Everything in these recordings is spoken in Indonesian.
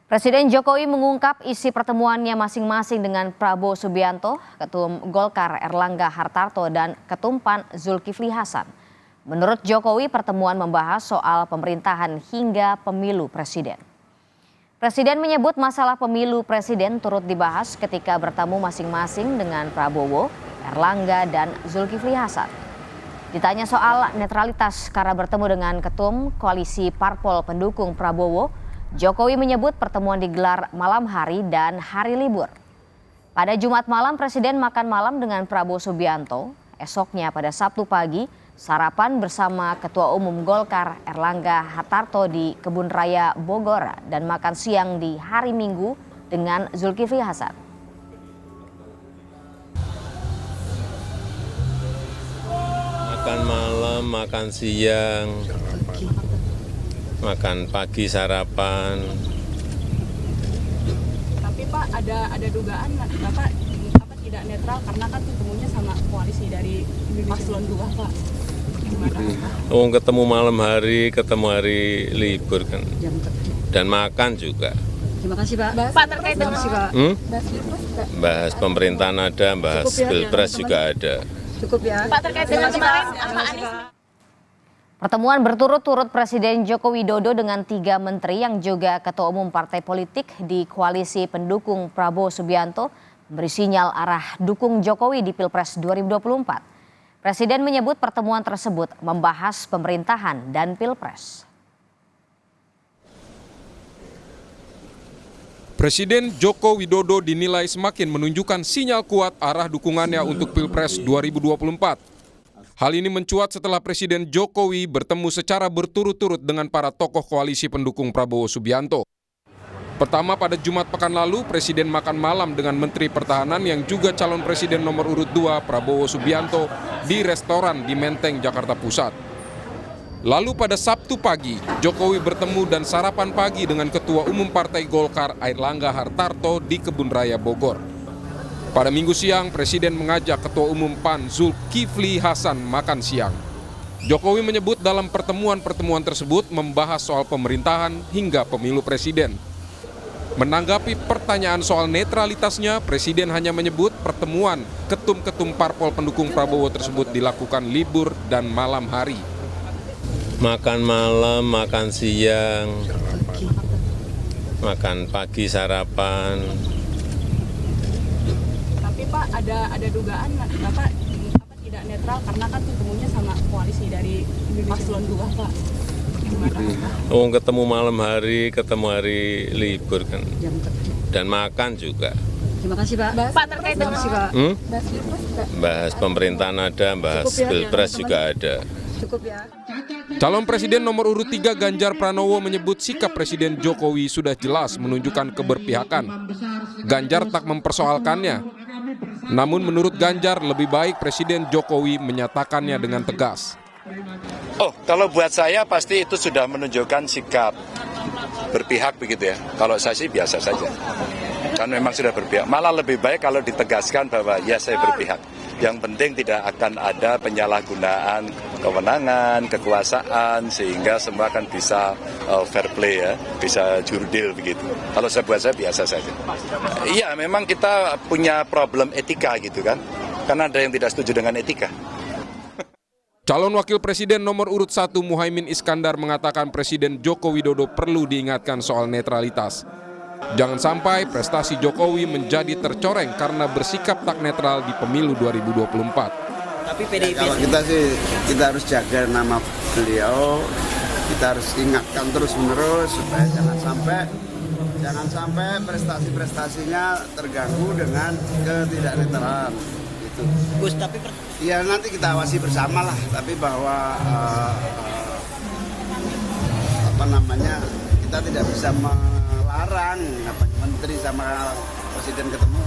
Presiden Jokowi mengungkap isi pertemuannya masing-masing dengan Prabowo Subianto, Ketum Golkar Erlangga Hartarto, dan Ketum PAN Zulkifli Hasan. Menurut Jokowi, pertemuan membahas soal pemerintahan hingga pemilu presiden. Presiden menyebut masalah pemilu presiden turut dibahas ketika bertemu masing-masing dengan Prabowo, Erlangga, dan Zulkifli Hasan. Ditanya soal netralitas karena bertemu dengan Ketum Koalisi Parpol pendukung Prabowo, Jokowi menyebut pertemuan digelar malam hari dan hari libur. Pada Jumat malam, Presiden makan malam dengan Prabowo Subianto. Esoknya pada Sabtu pagi, sarapan bersama Ketua Umum Golkar Erlangga Hartarto di Kebun Raya Bogor dan makan siang di hari Minggu dengan Zulkifli Hasan. Makan malam, makan siang, makan pagi sarapan. Tapi Pak, ada dugaan Bapak tidak netral karena kan ketemunya sama koalisi dari Paslon 2, Pak. Ketemu malam hari, ketemu hari libur kan. Dan makan juga. Terima kasih Pak. Pak terkait dengan Bahas pemerintahan ada, bahas pilpres juga ada. Cukup ya. Pak terkait dengan kemarin sama Anies. Pertemuan berturut-turut Presiden Joko Widodo dengan 3 menteri yang juga ketua umum partai politik di koalisi pendukung Prabowo Subianto memberi sinyal arah dukung Jokowi di Pilpres 2024. Presiden menyebut pertemuan tersebut membahas pemerintahan dan Pilpres. Presiden Joko Widodo dinilai semakin menunjukkan sinyal kuat arah dukungannya untuk Pilpres 2024. Hal ini mencuat setelah Presiden Jokowi bertemu secara berturut-turut dengan para tokoh koalisi pendukung Prabowo Subianto. Pertama, pada Jumat pekan lalu, Presiden makan malam dengan Menteri Pertahanan yang juga calon Presiden nomor urut 2 Prabowo Subianto di restoran di Menteng, Jakarta Pusat. Lalu pada Sabtu pagi, Jokowi bertemu dan sarapan pagi dengan Ketua Umum Partai Golkar Erlangga Hartarto di Kebun Raya Bogor. Pada Minggu siang, Presiden mengajak Ketua Umum PAN Zulkifli Hasan makan siang. Jokowi menyebut dalam pertemuan-pertemuan tersebut membahas soal pemerintahan hingga pemilu presiden. Menanggapi pertanyaan soal netralitasnya, Presiden hanya menyebut pertemuan ketum-ketum parpol pendukung Prabowo tersebut dilakukan libur dan malam hari. Makan malam, makan siang, makan pagi sarapan. Tapi Pak, ada dugaan Bapak tidak netral karena kan ketemunya sama koalisi dari Paslon 2, Pak. Ketemu malam hari, ketemu hari libur kan. Dan makan juga. Terima kasih Pak. Pak terkait dengan Bahas pemerintahan ada, bahas pilpres juga ada. Cukup ya. Calon Presiden nomor urut 3 Ganjar Pranowo menyebut sikap Presiden Jokowi sudah jelas menunjukkan keberpihakan. Ganjar tak mempersoalkannya. Namun menurut Ganjar lebih baik Presiden Jokowi menyatakannya dengan tegas. Kalau buat saya pasti itu sudah menunjukkan sikap berpihak begitu ya. Kalau saya sih biasa saja. Kan memang sudah berpihak. Malah lebih baik kalau ditegaskan bahwa ya saya berpihak. Yang penting tidak akan ada penyalahgunaan kewenangan, kekuasaan, sehingga semua akan bisa fair play ya, bisa jurdil begitu. Kalau buat saya biasa saja. Iya, memang kita punya problem etika gitu kan, karena ada yang tidak setuju dengan etika. Calon Wakil Presiden nomor urut 1 Muhaimin Iskandar mengatakan Presiden Joko Widodo perlu diingatkan soal netralitas. Jangan sampai prestasi Jokowi menjadi tercoreng karena bersikap tak netral di pemilu 2024. Tapi PDIP kalau kita harus jaga nama beliau, kita harus ingatkan terus-menerus supaya jangan sampai prestasi-prestasinya terganggu dengan ketidaknetralan. Gitu. Gus, tapi ya nanti kita awasi bersama lah, tapi bahwa kita tidak bisa melarang menteri sama presiden ketemu.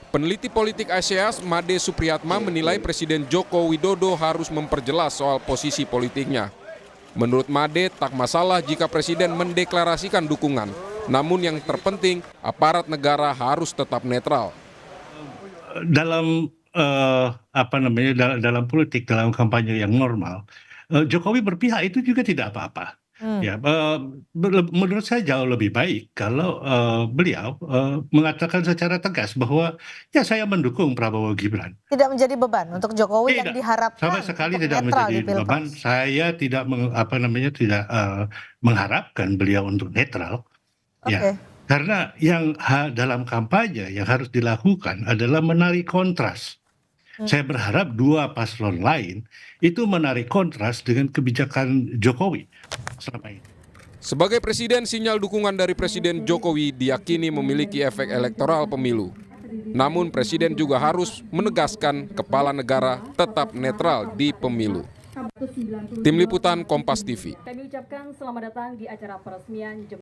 Peneliti politik ASEAS Made Supriyatma menilai Presiden Joko Widodo harus memperjelas soal posisi politiknya. Menurut Made, tak masalah jika Presiden mendeklarasikan dukungan. Namun yang terpenting, aparat negara harus tetap netral. Dalam dalam politik, dalam kampanye yang normal, Jokowi berpihak itu juga tidak apa-apa. Ya, menurut saya jauh lebih baik kalau beliau mengatakan secara tegas bahwa ya saya mendukung Prabowo Gibran. Tidak menjadi beban untuk Jokowi yang Tidak, diharapkan sama sekali untuk tidak netral menjadi di Pilpres. beban. Saya tidak tidak mengharapkan beliau untuk netral. Oke. Ya, karena yang dalam kampanye yang harus dilakukan adalah menarik kontras. Saya berharap dua paslon lain itu menarik kontras dengan kebijakan Jokowi selama ini. Sebagai presiden, sinyal dukungan dari Presiden Jokowi diyakini memiliki efek elektoral pemilu. Namun presiden juga harus menegaskan kepala negara tetap netral di pemilu. Tim Liputan Kompas TV. Kami ucapkan selamat datang di acara peresmian